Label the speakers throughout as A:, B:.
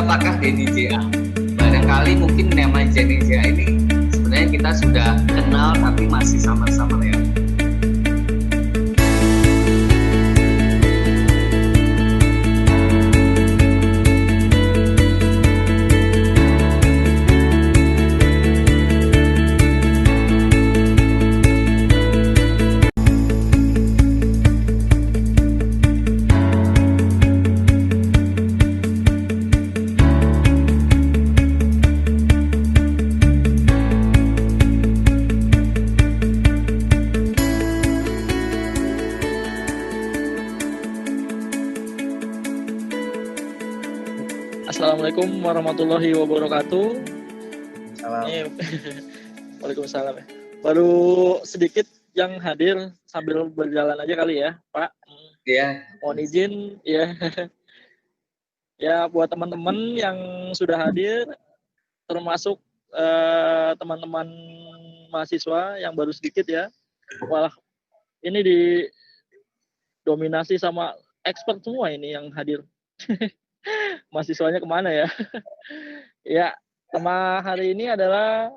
A: siapakah Denny JA? Barangkali mungkin nama Denny JA ini sebenarnya kita sudah kenal tapi masih samar-samar ya.
B: Assalamualaikum warahmatullahi wabarakatuh.
A: Salam.
B: Waalaikumsalam. Baru sedikit yang hadir sambil berjalan aja kali ya, Pak.
A: Iya.
B: Mohon izin ya. Ya buat teman-teman yang sudah hadir, termasuk teman-teman mahasiswa yang baru sedikit ya. Wah, ini didominasi sama expert semua ini yang hadir. Mahasiswanya kemana ya? Ya, tema hari ini adalah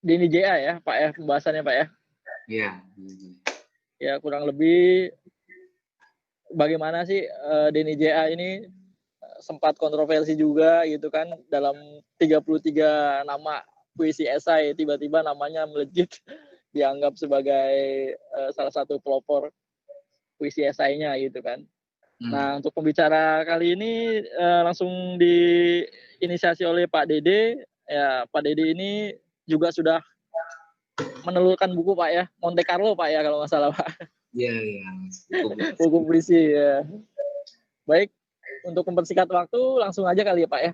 B: Denny JA ya, Pak ya, pembahasannya Pak ya.
A: Iya.
B: Ya, kurang lebih bagaimana sih Denny JA ini sempat kontroversi juga gitu kan, dalam 33 nama puisi esai tiba-tiba namanya melejit dianggap sebagai salah satu pelopor puisi esainya gitu kan. Nah, untuk pembicara kali ini langsung diinisiasi oleh Pak Dede. Ya, Pak Dede ini juga sudah menelurkan buku Pak ya, Monte Carlo Pak ya kalau nggak salah Pak.
A: Iya.
B: Buku puisi ya. Baik, untuk mempersingkat waktu langsung aja kali ya Pak ya.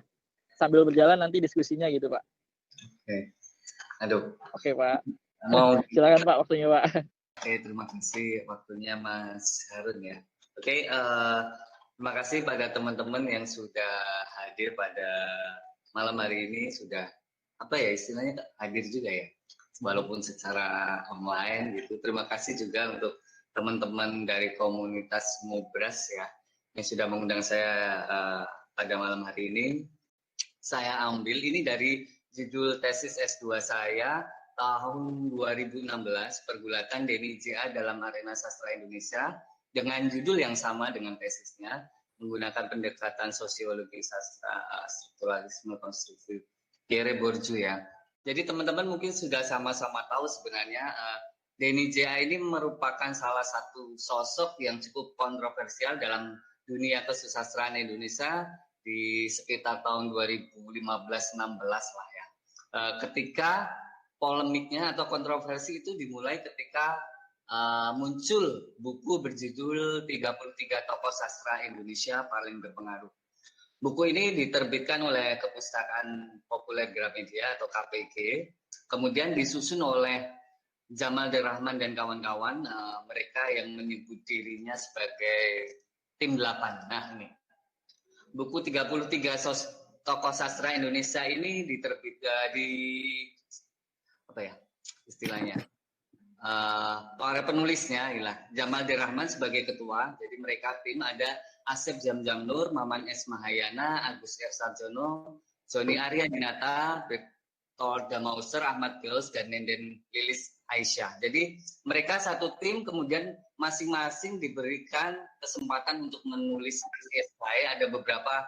B: Sambil berjalan nanti diskusinya gitu Pak.
A: Oke. Aduh.
B: Oke Pak. Silakan Pak waktunya Pak.
A: Oke, terima kasih waktunya Mas Harun ya. Oke, terima kasih pada teman-teman yang sudah hadir pada malam hari ini, sudah apa ya istilahnya hadir juga ya, walaupun secara online gitu. Terima kasih juga untuk teman-teman dari komunitas Mubras ya, yang sudah mengundang saya pada malam hari ini. Saya ambil ini dari judul tesis S2 saya tahun 2016, Pergulatan Denny JA dalam Arena Sastra Indonesia, dengan judul yang sama dengan tesisnya, menggunakan pendekatan sosiologi sastra, strukturalisme konstruktif, Pierre Bourdieu ya. Jadi teman-teman mungkin sudah sama-sama tahu sebenarnya Denny JA ini merupakan salah satu sosok yang cukup kontroversial dalam dunia kesusastraan Indonesia di sekitar tahun 2015-16 lah ya. Ketika polemiknya atau kontroversi itu dimulai ketika muncul buku berjudul 33 Tokoh Sastra Indonesia Paling Berpengaruh. Buku ini diterbitkan oleh Kepustakaan Populer Gramedia atau KPG, kemudian disusun oleh Jamal Rahman dan kawan-kawan, mereka yang menyebut dirinya sebagai tim 8. Nah ini, buku 33 Tokoh Sastra Indonesia ini diterbitkan apa ya istilahnya, para penulisnya ialah Jamal Rahman sebagai ketua. Jadi mereka tim ada Asep Jamjam Nur, Maman S. Mahayana, Agus R. Sarjono, Joni Arya Dinata, Bertold Damauser, Ahmad Geus, dan Nenden Lilis Aisyah. Jadi mereka satu tim, kemudian masing-masing diberikan kesempatan untuk menulis esai. Ada beberapa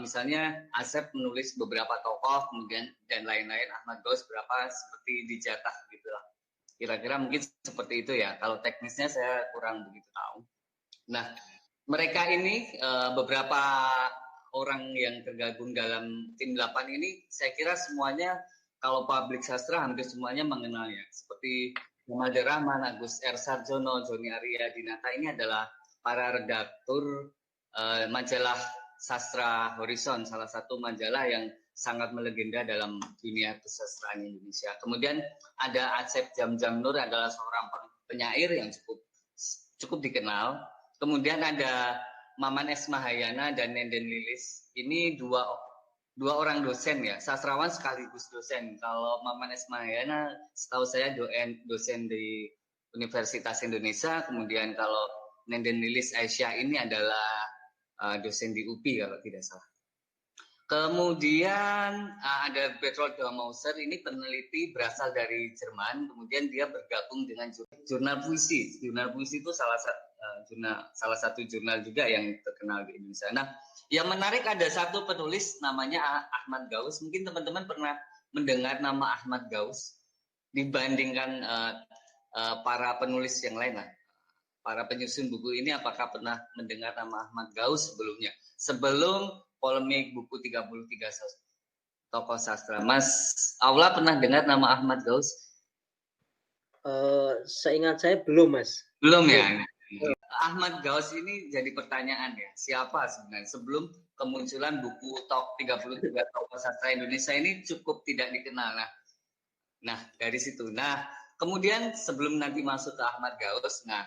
A: misalnya Asep menulis beberapa tokoh, kemudian dan lain-lain, Ahmad Geus berapa seperti dijatah gitu lah. Kira-kira mungkin seperti itu ya. Kalau teknisnya saya kurang begitu tahu. Nah, mereka ini beberapa orang yang tergabung dalam tim 8 ini, saya kira semuanya kalau publik sastra hampir semuanya mengenalnya. Seperti Jamal Rahman, Agus R. Sarjono, Joni Arya Dinata ini adalah para redaktur majalah Sastra Horizon, salah satu majalah yang sangat melegenda dalam dunia kesastraan Indonesia. Kemudian ada Asep Jamjam Nur, adalah seorang penyair yang cukup dikenal. Kemudian ada Maman S. Mahayana dan Nenden Lilis. Ini dua orang dosen ya, sastrawan sekaligus dosen. Kalau Maman S. Mahayana setahu saya dosen di Universitas Indonesia. Kemudian kalau Nenden Lilis Aisyah ini adalah dosen di UPI kalau tidak salah. Kemudian ada Bertolt Mauser, ini peneliti berasal dari Jerman, kemudian dia bergabung dengan jurnal puisi. Jurnal puisi itu salah satu jurnal juga yang terkenal di Indonesia. Nah, yang menarik ada satu penulis namanya Ahmad Gauss. Mungkin teman-teman pernah mendengar nama Ahmad Gauss dibandingkan para penulis yang lain lah. Para penyusun buku ini apakah pernah mendengar nama Ahmad Gauss sebelumnya? Sebelum polemik buku 33 tokoh sastra. Mas Aula pernah dengar nama Ahmad Gauss?
C: Seingat saya belum, Mas.
A: Belum ya? Ahmad Gauss ini jadi pertanyaan ya. Siapa sebenarnya? Sebelum kemunculan buku 33 tokoh sastra Indonesia ini cukup tidak dikenal. Nah, dari situ. Nah, kemudian sebelum nanti masuk ke Ahmad Gauss, nah,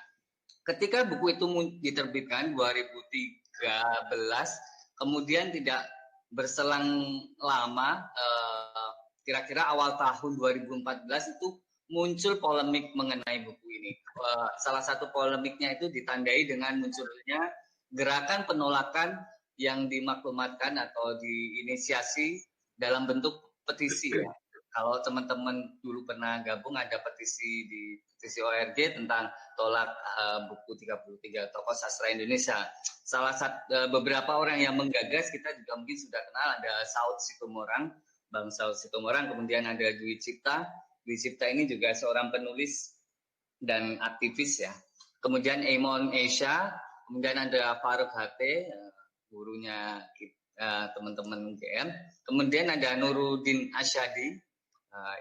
A: ketika buku itu diterbitkan 2013, kemudian tidak berselang lama, kira-kira awal tahun 2014 itu muncul polemik mengenai buku ini. Salah satu polemiknya itu ditandai dengan munculnya gerakan penolakan yang dimaklumatkan atau diinisiasi dalam bentuk petisi. Ya. Kalau teman-teman dulu pernah gabung, ada petisi di petisi ORG tentang tolak buku 33 tokoh sastra Indonesia. Salah satu beberapa orang yang menggagas kita juga mungkin sudah kenal, ada Saud Situmorang, Bang Saud Situmorang, kemudian ada Dwi Cipta. Dwi Cipta ini juga seorang penulis dan aktivis ya. Kemudian Eamon Esha, kemudian ada Faruk Hate, gurunya teman-teman UGM. Kemudian ada Nuruddin Asyadi,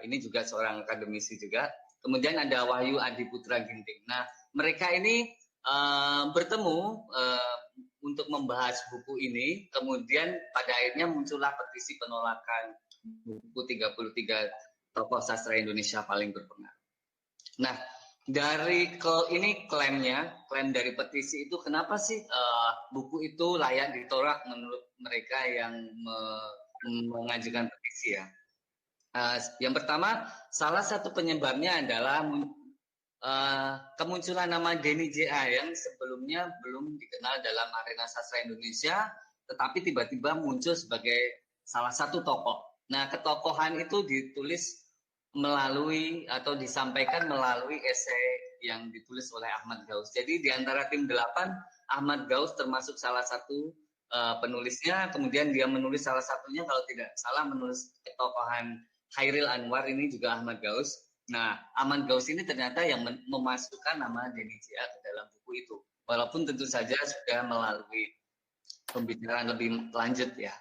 A: ini juga seorang akademisi juga. Kemudian ada Wahyu Adiputra Ginting. Nah, mereka ini bertemu untuk membahas buku ini. Kemudian pada akhirnya muncullah petisi penolakan buku 33 tokoh sastra Indonesia paling berpengaruh. Nah, dari ini klaim dari petisi itu, kenapa sih buku itu layak ditolak menurut mereka yang mengajukan petisi ya? Yang pertama, salah satu penyebabnya adalah kemunculan nama Denny J.A. yang sebelumnya belum dikenal dalam arena sastra Indonesia, tetapi tiba-tiba muncul sebagai salah satu tokoh. Nah, ketokohan itu ditulis melalui atau disampaikan melalui esai yang ditulis oleh Ahmad Gauss. Jadi di antara tim 8, Ahmad Gauss termasuk salah satu penulisnya, kemudian dia menulis salah satunya, kalau tidak salah menulis ketokohan Khairil Anwar, ini juga Ahmad Gauss. Nah, Ahmad Gauss ini ternyata yang memasukkan nama Denny J.A. ke dalam buku itu. Walaupun tentu saja sudah melalui pembicaraan lebih lanjut ya.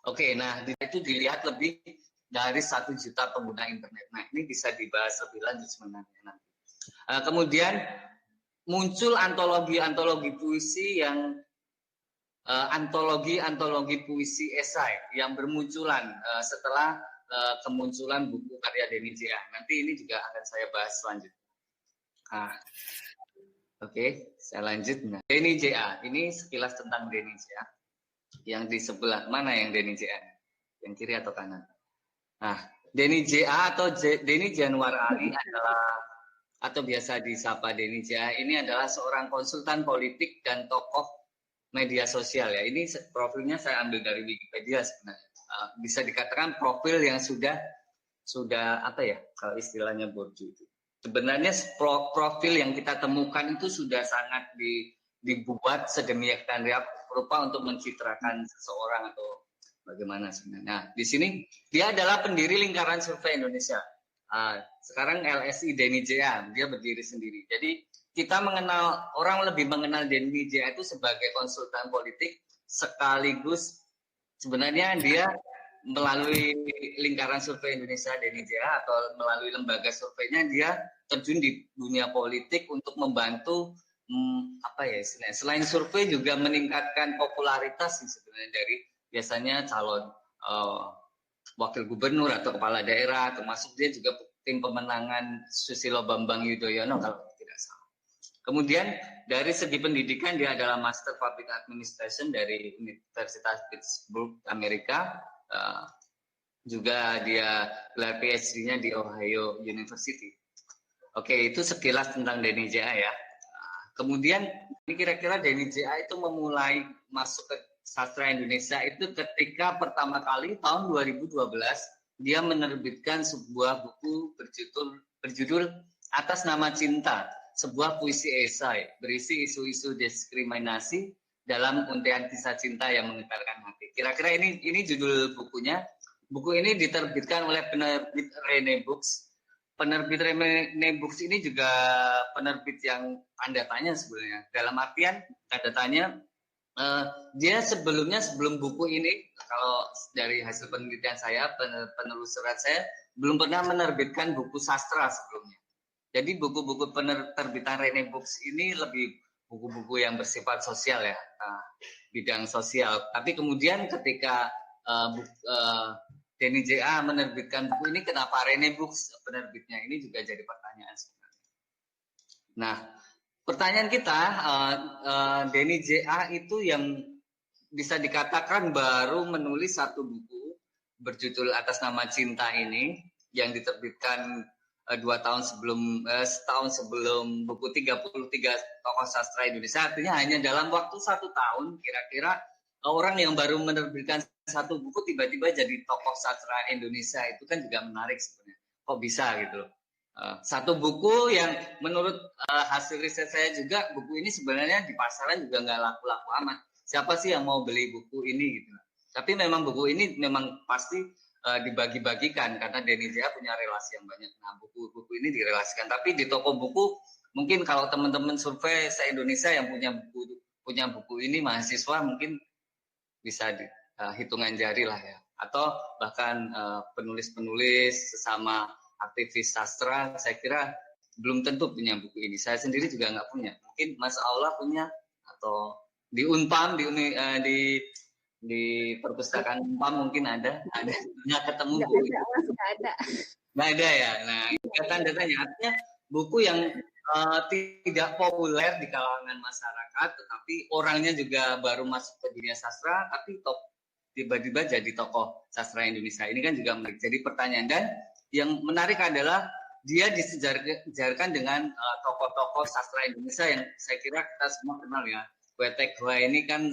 A: Oke, nah itu dilihat lebih dari 1 juta pengguna internet. Nah, ini bisa dibahas lebih lanjut sebenarnya nanti. Kemudian muncul antologi puisi yang antologi puisi esai yang bermunculan setelah kemunculan buku karya Denny J.A. Nanti ini juga akan saya bahas selanjutnya. Oke, saya lanjut. Nah, Denny J.A. ini sekilas tentang Denny J.A. Yang di sebelah mana yang Denny J.A.? Yang kiri atau kanan? Nah, Denny J.A. atau Denny Januar Ali adalah, atau biasa disapa Denny J.A. ini adalah seorang konsultan politik dan tokoh media sosial ya. Ini profilnya saya ambil dari Wikipedia sebenarnya. Bisa dikatakan profil yang sudah apa ya, kalau istilahnya borju itu. Sebenarnya profil yang kita temukan itu sudah sangat dibuat sedemikian rupa untuk mencitrakan seseorang atau bagaimana sebenarnya. Nah, di sini dia adalah pendiri Lingkaran Survei Indonesia. Sekarang LSI Denny J.A. dia berdiri sendiri. Jadi kita orang lebih mengenal Denny J.A. itu sebagai konsultan politik, sekaligus sebenarnya dia melalui Lingkaran Survei Indonesia Denny J.A. atau melalui lembaga surveinya dia terjun di dunia politik untuk membantu apa ya istilahnya, selain survei juga meningkatkan popularitas sebenarnya dari biasanya calon wakil gubernur atau kepala daerah, termasuk dia juga tim pemenangan Susilo Bambang Yudhoyono kalau tidak salah. Kemudian dari segi pendidikan dia adalah Master Public Administration dari Universitas Pittsburgh, Amerika. Juga dia gelar PhD-nya di Ohio University. Oke, itu sekilas tentang Denny J.A. ya. Kemudian ini kira-kira Denny J.A. itu memulai masuk ke sastra Indonesia itu ketika pertama kali tahun 2012 dia menerbitkan sebuah buku berjudul Atas Nama Cinta, sebuah puisi esai berisi isu-isu diskriminasi dalam untaian kisah cinta yang menggetarkan hati. Kira-kira ini judul bukunya. Buku ini diterbitkan oleh penerbit Rene Books. Penerbit Rene Books ini juga penerbit yang tanda tanya sebenarnya. Dalam artian tanda tanya, dia sebelum buku ini, kalau dari hasil penelitian saya, penelusuran saya, belum pernah menerbitkan buku sastra sebelumnya. Jadi buku-buku penerbitan Rene Books ini lebih buku-buku yang bersifat sosial ya, bidang sosial. Tapi kemudian ketika Denny J.A. menerbitkan buku ini, kenapa Rene Books penerbitnya? Ini juga jadi pertanyaan sebenarnya. Nah, pertanyaan kita, Denny J.A. itu yang bisa dikatakan baru menulis satu buku berjudul Atas Nama Cinta ini, yang diterbitkan setahun sebelum buku 33 tokoh sastra Indonesia. Artinya hanya dalam waktu 1 tahun, kira-kira orang yang baru menerbitkan satu buku tiba-tiba jadi tokoh sastra Indonesia, itu kan juga menarik sebenarnya. Kok bisa gitu loh. Satu buku yang menurut hasil riset saya juga, buku ini sebenarnya di pasaran juga nggak laku-laku amat. Siapa sih yang mau beli buku ini gitu. Tapi memang buku ini memang pasti dibagi-bagikan karena Denny J.A. punya relasi yang banyak. Nah, buku-buku ini direlasikan. Tapi di toko buku, mungkin kalau teman-teman survei se-Indonesia yang punya buku ini, mahasiswa mungkin bisa hitungan jari lah ya. Atau bahkan penulis-penulis sesama aktivis sastra, saya kira belum tentu punya buku ini. Saya sendiri juga nggak punya. Mungkin Mas Aula punya, atau di Unpam, di perpustakaan Unpam mungkin ada nggak ketemu buku itu. Nggak ada ya. Nah, itu tanda-tanya. Artinya buku yang tidak populer di kalangan masyarakat, tetapi orangnya juga baru masuk ke dunia sastra, tapi tiba-tiba jadi tokoh sastra Indonesia. Ini kan juga menarik. Jadi pertanyaan, dan yang menarik adalah dia disejarkan dengan tokoh-tokoh sastra Indonesia yang saya kira kita semua kenal ya. Kwetek Hua ini kan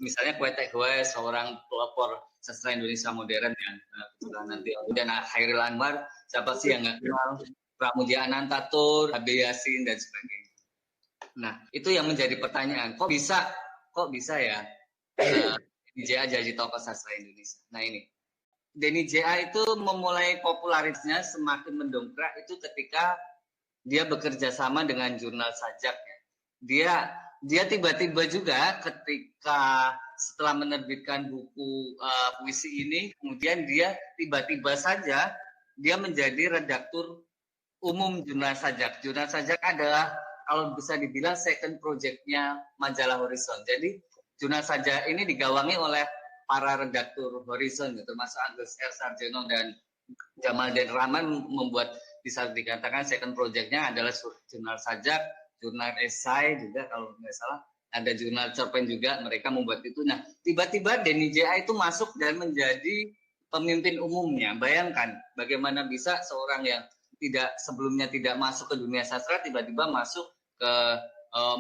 A: misalnya Kwetek Hua seorang pelopor sastra Indonesia modern ya. Nanti kemudian Hairil Anwar, siapa sih yang nggak kenal? Pramudia Anantatur, Habe Yasin dan sebagainya. Nah, itu yang menjadi pertanyaan. Kok bisa ya Denny J.A. jadi tokoh sastra Indonesia? Nah ini, Denny J.A. itu memulai popularitasnya semakin mendongkrak itu ketika dia bekerja sama dengan jurnal Sajak ya. Dia tiba-tiba juga ketika setelah menerbitkan buku puisi ini, kemudian dia tiba-tiba saja dia menjadi redaktur umum jurnal Sajak. Jurnal Sajak adalah kalau bisa dibilang second project-nya majalah Horizon. Jadi jurnal Sajak ini digawangi oleh para redaktur Horizon, termasuk Agus R. Sarjono dan Jamal Den Rahman, membuat bisa dikatakan second project-nya adalah jurnal Sajak, jurnal esai juga kalau nggak salah, ada jurnal cerpen juga, mereka membuat itu. Nah, tiba-tiba Denny J.A. itu masuk dan menjadi pemimpin umumnya. Bayangkan bagaimana bisa seorang yang sebelumnya tidak masuk ke dunia sastra tiba-tiba masuk ke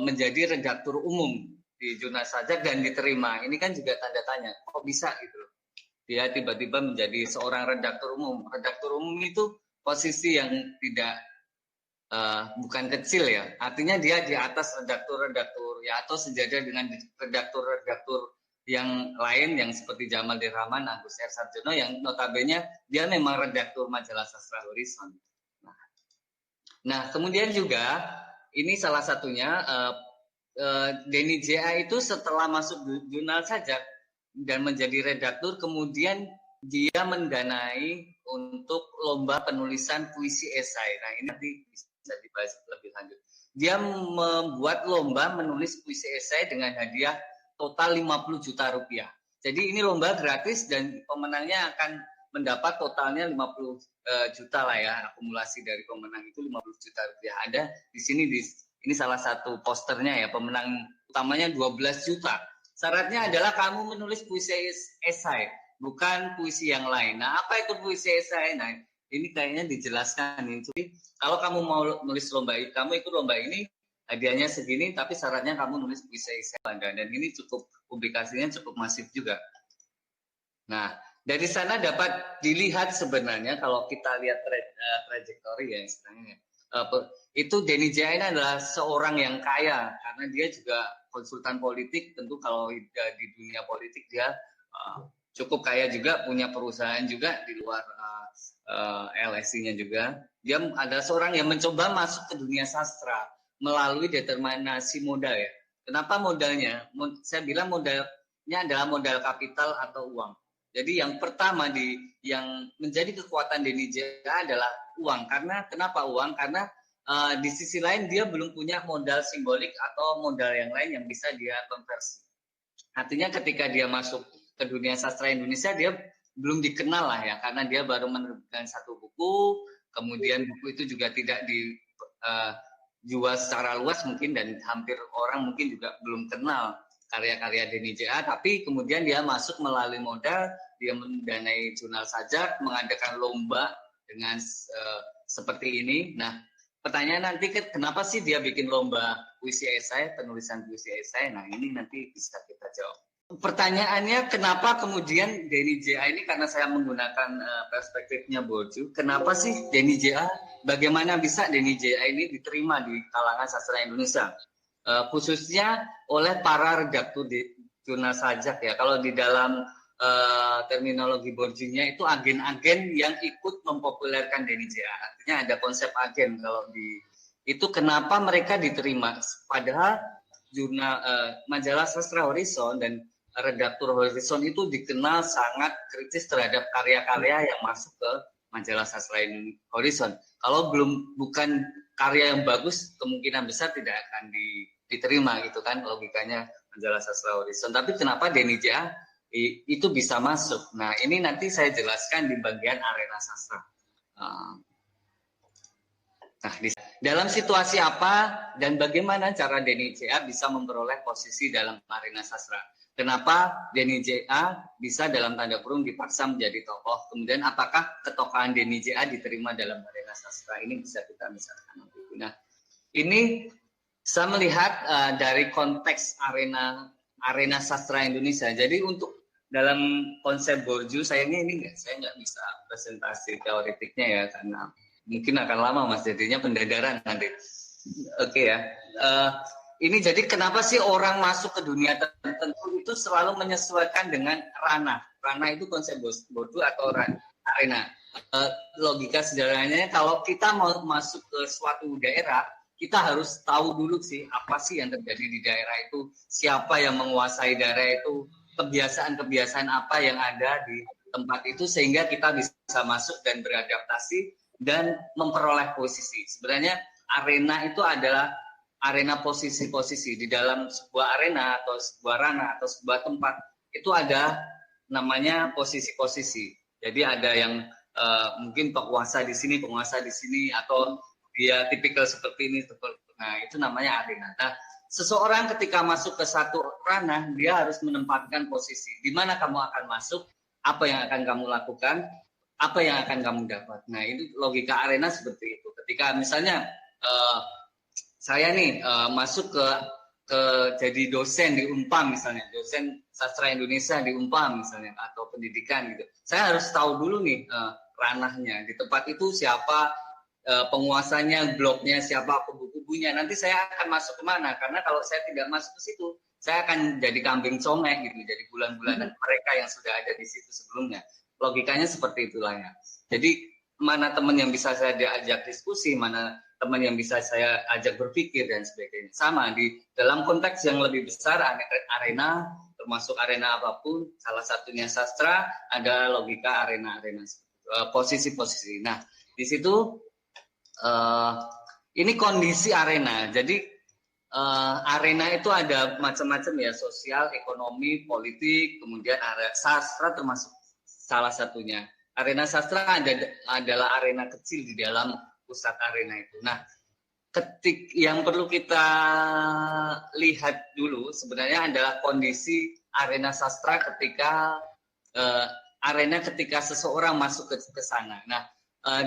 A: menjadi redaktur umum di jurnal Sajak dan diterima. Ini kan juga tanda tanya, kok bisa gitu loh. Dia tiba-tiba menjadi seorang redaktur umum. Redaktur umum itu posisi yang bukan kecil ya. Artinya dia di atas redaktur-redaktur ya, atau sejajar dengan redaktur-redaktur yang lain yang seperti Jamal Den Rahman, Agus R. Sarjono, yang notabene dia memang redaktur majalah Sastra Horizon. Nah, kemudian juga ini salah satunya Denny J.A. itu setelah masuk jurnal Sajak dan menjadi redaktur, kemudian dia mendanai untuk lomba penulisan puisi esai. Nah, ini nanti bisa dibahas lebih lanjut. Dia membuat lomba menulis puisi esai dengan hadiah total 50 juta rupiah. Jadi ini lomba gratis dan pemenangnya akan mendapat totalnya 50 juta lah ya, akumulasi dari pemenang itu 50 juta rupiah. Ada di sini, ini salah satu posternya ya, pemenang utamanya 12 juta. Syaratnya adalah kamu menulis puisi esai, bukan puisi yang lain. Nah, apa itu puisi esai? Nah, ini kayaknya dijelaskan. Jadi, kalau kamu mau nulis lomba ini, kamu ikut lomba ini, hadiahnya segini, tapi syaratnya kamu nulis puisi esai bangga. Dan ini cukup, publikasinya cukup masif juga. Nah, dari sana dapat dilihat sebenarnya kalau kita lihat trajektori ya istilahnya, itu Denny J.A. ini adalah seorang yang kaya karena dia juga konsultan politik. Tentu kalau di dunia politik dia cukup kaya juga, punya perusahaan juga di luar LSI-nya juga. Dia adalah seorang yang mencoba masuk ke dunia sastra melalui determinasi modal ya. Kenapa modalnya? Saya bilang modalnya adalah modal kapital atau uang. Jadi yang pertama yang menjadi kekuatan Denny J.A. adalah uang. Kenapa uang? Karena di sisi lain dia belum punya modal simbolik atau modal yang lain yang bisa dia konversi. Artinya ketika dia masuk ke dunia sastra Indonesia, dia belum dikenal lah ya, karena dia baru menerbitkan satu buku, kemudian buku itu juga tidak dijual secara luas mungkin, dan hampir orang mungkin juga belum kenal karya-karya Denny J.A. Tapi kemudian dia masuk melalui modal, dia mendanai jurnal sajak, mengadakan lomba dengan seperti ini. Nah, pertanyaan nanti kenapa sih dia bikin lomba puisi esai, penulisan puisi esai? Nah, ini nanti bisa kita jawab. Pertanyaannya, kenapa kemudian Denny J.A. ini, karena saya menggunakan perspektifnya Borju, kenapa sih Denny J.A., bagaimana bisa Denny J.A. ini diterima di kalangan sastra Indonesia? Khususnya oleh para redaktur di jurnal sajak ya. Kalau di dalam terminologi Borjunya itu agen-agen yang ikut mempopulerkan Denny J.A. Artinya ada konsep agen. Kalau itu kenapa mereka diterima? Padahal jurnal majalah Sastra Horizon dan redaktur Horizon itu dikenal sangat kritis terhadap karya-karya yang masuk ke majalah Sastra Horizon. Kalau bukan karya yang bagus, kemungkinan besar tidak akan diterima gitu kan logikanya majalah Sastra Horizon. Tapi kenapa Denny J.A. itu bisa masuk? Nah, ini nanti saya jelaskan di bagian arena sastra. Nah, dalam situasi apa dan bagaimana cara Denny J.A. bisa memperoleh posisi dalam arena sastra? Kenapa Denny J.A. bisa dalam tanda kurung dipaksa menjadi tokoh? Kemudian apakah ketokohan Denny J.A. diterima dalam arena sastra? Ini bisa kita misalkan nanti. Nah, ini saya melihat dari konteks arena sastra Indonesia. Jadi untuk dalam konsep Borju, saya nggak bisa presentasi teoretiknya ya, karena mungkin akan lama Mas, jadinya pendadaran nanti. Oke ya. Ini jadi kenapa sih orang masuk ke dunia tertentu itu selalu menyesuaikan dengan ranah. Ranah itu konsep Borju atau arena. Logika sederhananya, kalau kita mau masuk ke suatu daerah, kita harus tahu dulu sih apa sih yang terjadi di daerah itu, siapa yang menguasai daerah itu, kebiasaan-kebiasaan apa yang ada di tempat itu, sehingga kita bisa masuk dan beradaptasi dan memperoleh posisi. Sebenarnya arena itu adalah arena posisi-posisi. Di dalam sebuah arena atau sebuah ranah atau sebuah tempat itu ada namanya posisi-posisi. Jadi ada yang mungkin penguasa di sini, atau dia tipikal seperti ini. Nah, itu namanya arena. Nah, seseorang ketika masuk ke satu ranah, dia harus menempatkan posisi. Di mana kamu akan masuk, apa yang akan kamu lakukan, apa yang akan kamu dapat. Nah, itu logika arena seperti itu. Ketika misalnya saya nih masuk ke jadi dosen di Unpam misalnya, dosen sastra Indonesia di Unpam misalnya, atau pendidikan gitu. Saya harus tahu dulu nih ranahnya. Di tempat itu siapa penguasanya, blognya siapa, kubu-kubunya. Nanti saya akan masuk kemana? Karena kalau saya tidak masuk ke situ, saya akan jadi kambing congek gitu, jadi bulan-bulanan mereka yang sudah ada di situ sebelumnya. Logikanya seperti itulah ya. Jadi mana teman yang bisa saya diajak diskusi, mana teman yang bisa saya ajak berpikir dan sebagainya. Sama di dalam konteks yang lebih besar arena, termasuk arena apapun, salah satunya sastra, ada logika arena-arena, posisi-posisi. Nah, di situ ini kondisi arena. Jadi arena itu ada macam-macam ya, sosial, ekonomi, politik, kemudian ada sastra termasuk salah satunya. Arena sastra adalah arena kecil di dalam pusat arena itu. Nah, yang perlu kita lihat dulu sebenarnya adalah kondisi arena sastra ketika seseorang masuk ke sana. Nah,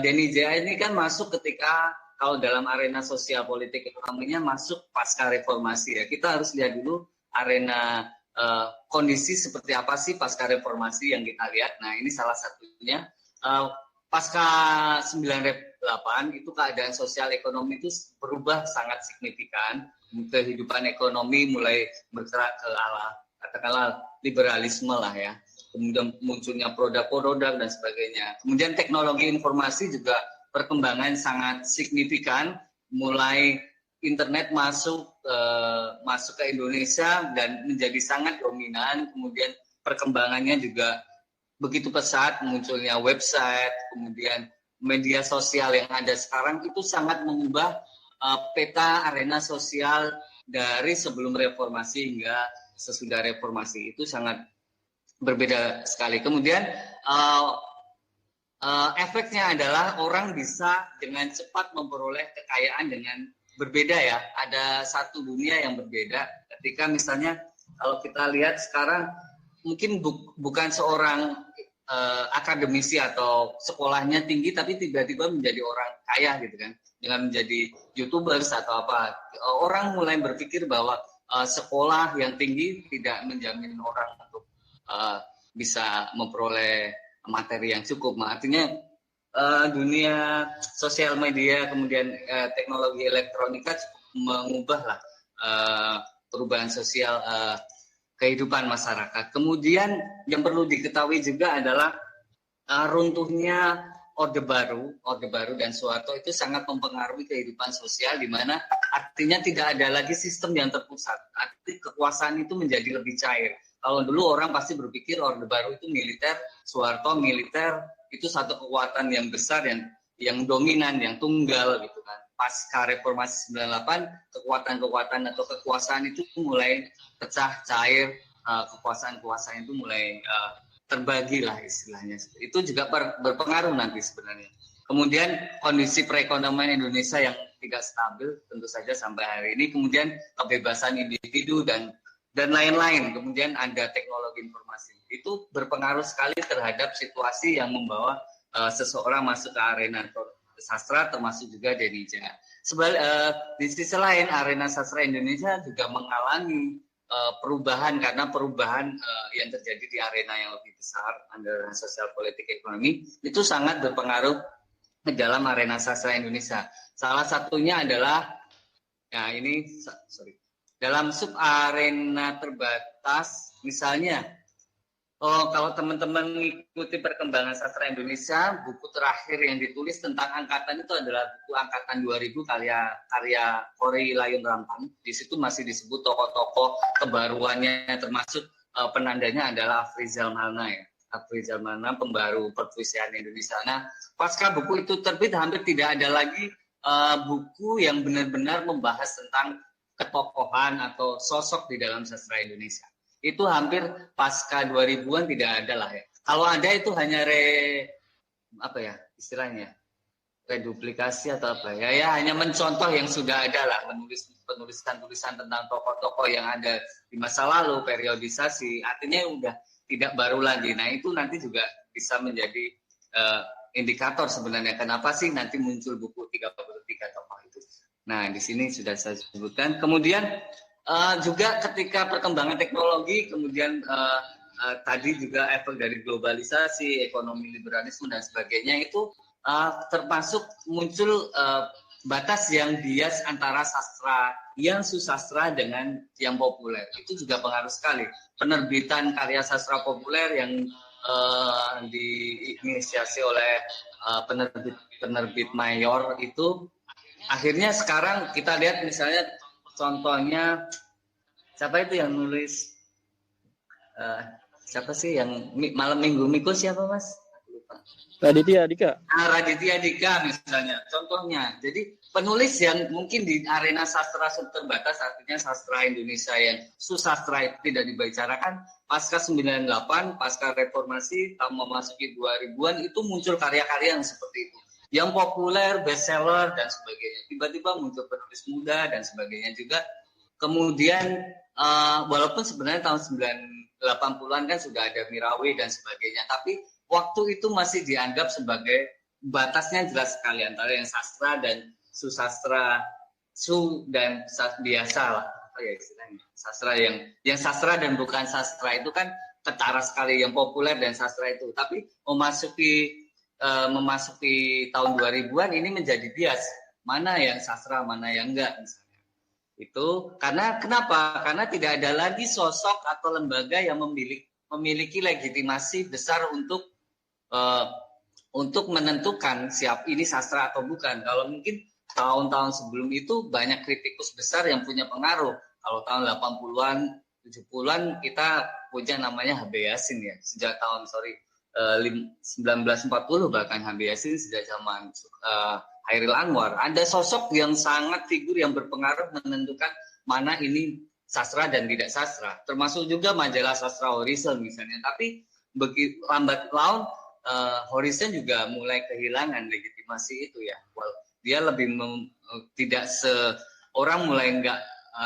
A: Denny J.A. ini kan masuk ketika kalau dalam arena sosial politik ekonominya masuk pasca reformasi ya. Kita harus lihat dulu arena kondisi seperti apa sih pasca reformasi yang kita lihat. Nah, ini salah satunya pasca 98 itu keadaan sosial ekonomi itu berubah sangat signifikan. Kehidupan ekonomi mulai bergerak ke arah katakanlah liberalisme lah ya. Kemudian munculnya produk-produk dan sebagainya. Kemudian teknologi informasi juga perkembangan sangat signifikan, mulai internet masuk ke Indonesia dan menjadi sangat dominan. Kemudian perkembangannya juga begitu pesat, munculnya website, kemudian media sosial yang ada sekarang itu sangat mengubah peta arena sosial dari sebelum reformasi hingga sesudah reformasi. Itu sangat berbeda sekali. Kemudian efeknya adalah orang bisa dengan cepat memperoleh kekayaan dengan berbeda ya. Ada satu dunia yang berbeda. Ketika misalnya kalau kita lihat sekarang mungkin bukan seorang akademisi atau sekolahnya tinggi tapi tiba-tiba menjadi orang kaya gitu kan, dengan menjadi YouTubers atau apa. Orang mulai berpikir bahwa sekolah yang tinggi tidak menjamin orang untuk bisa memperoleh materi yang cukup. Artinya dunia sosial media kemudian teknologi elektronika cukup mengubah lah perubahan sosial kehidupan masyarakat. Kemudian yang perlu diketahui juga adalah runtuhnya Orde Baru dan Soeharto itu sangat mempengaruhi kehidupan sosial, di mana artinya tidak ada lagi sistem yang terpusat. Arti kekuasaan itu menjadi lebih cair. Kalau dulu orang pasti berpikir Orde Baru itu militer, Soeharto militer, itu satu kekuatan yang besar, yang dominan, yang tunggal gitu kan. Pasca reformasi 98, kekuatan-kekuatan atau kekuasaan itu mulai pecah, cair, kekuasaan-kekuasaan itu mulai terbagi lah istilahnya. Itu juga berpengaruh nanti sebenarnya. Kemudian kondisi perekonomian Indonesia yang tidak stabil tentu saja sampai hari ini. Kemudian kebebasan individu dan lain-lain. Kemudian ada teknologi informasi. Itu berpengaruh sekali terhadap situasi yang membawa seseorang masuk ke arena sastra, termasuk juga Denija. Di sisi lain, arena sastra Indonesia juga mengalami perubahan karena perubahan yang terjadi di arena yang lebih besar, arena sosial politik ekonomi, itu sangat berpengaruh ke dalam arena sastra Indonesia. Salah satunya adalah, dalam sub arena terbatas, misalnya, kalau teman-teman mengikuti perkembangan sastra Indonesia, buku terakhir yang ditulis tentang angkatan itu adalah buku Angkatan 2000 karya Korey Layun Rampan. Di situ masih disebut tokoh-tokoh kebaruannya, termasuk penandanya adalah Afrizal Malna ya. Afrizal Malna, pembaru perpuisian Indonesia. Nah, pasca buku itu terbit, hampir tidak ada lagi buku yang benar-benar membahas tentang ketokohan atau sosok di dalam sastra Indonesia. Itu hampir pasca 2000-an tidak ada lah ya. Kalau ada itu hanya reduplikasi atau apa ya, hanya mencontoh yang sudah ada lah, penulisan tentang tokoh-tokoh yang ada di masa lalu, periodisasi, artinya udah tidak baru lagi. Nah, itu nanti juga bisa menjadi indikator sebenarnya kenapa sih nanti muncul buku 33 tokoh itu. Nah, di sini sudah saya sebutkan. Kemudian juga ketika perkembangan teknologi, kemudian tadi juga efek dari globalisasi, ekonomi liberalisme dan sebagainya, itu termasuk muncul batas yang bias antara sastra yang susastra dengan yang populer. Itu juga pengaruh sekali. Penerbitan karya sastra populer yang diinisiasi oleh penerbit mayor itu akhirnya sekarang kita lihat misalnya contohnya siapa itu yang nulis siapa sih yang Malam Minggu Miko, siapa Mas? Lupa.
B: Raditya Dika.
A: Raditya Dika misalnya contohnya. Jadi penulis yang mungkin di arena sastra terbatas, artinya sastra Indonesia yang susastra itu tidak dibicarakan, pasca 98, pasca reformasi, memasuki 2000-an itu muncul karya-karya yang seperti itu. Yang populer, bestseller, dan sebagainya. Tiba-tiba muncul penulis muda, dan sebagainya juga. Kemudian, walaupun sebenarnya tahun 80-an kan sudah ada Mirawi, dan sebagainya. Tapi, waktu itu masih dianggap sebagai batasnya jelas sekali antara yang sastra dan susastra, dan biasa lah, apa ya istilahnya, sastra yang sastra dan bukan sastra itu kan ketara sekali, yang populer dan sastra itu. Tapi memasuki tahun 2000-an ini menjadi bias, mana yang sastra, mana yang enggak misalnya. Itu karena kenapa? Karena tidak ada lagi sosok atau lembaga yang memiliki legitimasi besar untuk menentukan siap ini sastra atau bukan. Kalau mungkin tahun-tahun sebelum itu banyak kritikus besar yang punya pengaruh. Kalau tahun 80-an, 70-an kita punya namanya H.B. Yasin ya. Sejak tahun 1940 bahkan H.B. Yasin sejak zaman Hairil Anwar. Ada sosok yang sangat figur yang berpengaruh menentukan mana ini sastra dan tidak sastra. Termasuk juga majalah Sastra Horizon misalnya. Tapi begitu lambat laun Horizon juga mulai kehilangan legitimasi itu ya. Dia lebih tidak orang mulai enggak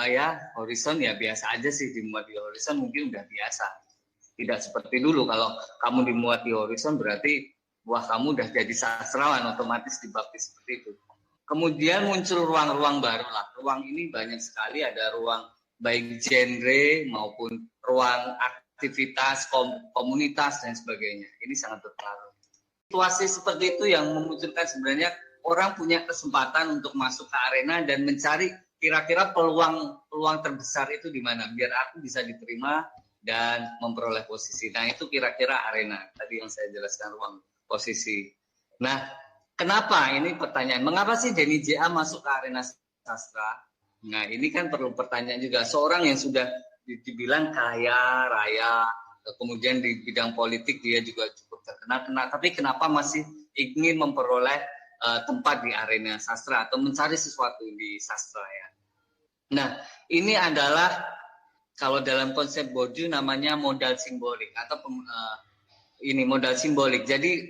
A: ya Horizon ya biasa aja sih, dimuat di Horizon mungkin udah biasa. Tidak seperti dulu, kalau kamu dimuat di Horizon berarti wah kamu udah jadi sastrawan, otomatis dibaptis seperti itu. Kemudian muncul ruang-ruang baru lah. Ruang ini banyak sekali, ada ruang baik genre maupun ruang aktivitas komunitas dan sebagainya. Ini sangat berpengaruh. Situasi seperti itu yang memunculkan sebenarnya orang punya kesempatan untuk masuk ke arena dan mencari kira-kira peluang terbesar itu di mana biar aku bisa diterima dan memperoleh posisi. Nah, itu kira-kira arena. Tadi yang saya jelaskan ruang posisi. Nah, kenapa? Ini pertanyaan. Mengapa sih Denny J.A. masuk ke arena sastra? Nah, ini kan perlu pertanyaan juga. Seorang yang sudah dibilang kaya raya, kemudian di bidang politik dia juga cukup terkenal. Tapi kenapa masih ingin memperoleh tempat di arena sastra atau mencari sesuatu di sastra ya? Nah, ini adalah kalau dalam konsep Bourdieu namanya modal simbolik atau ini modal simbolik. Jadi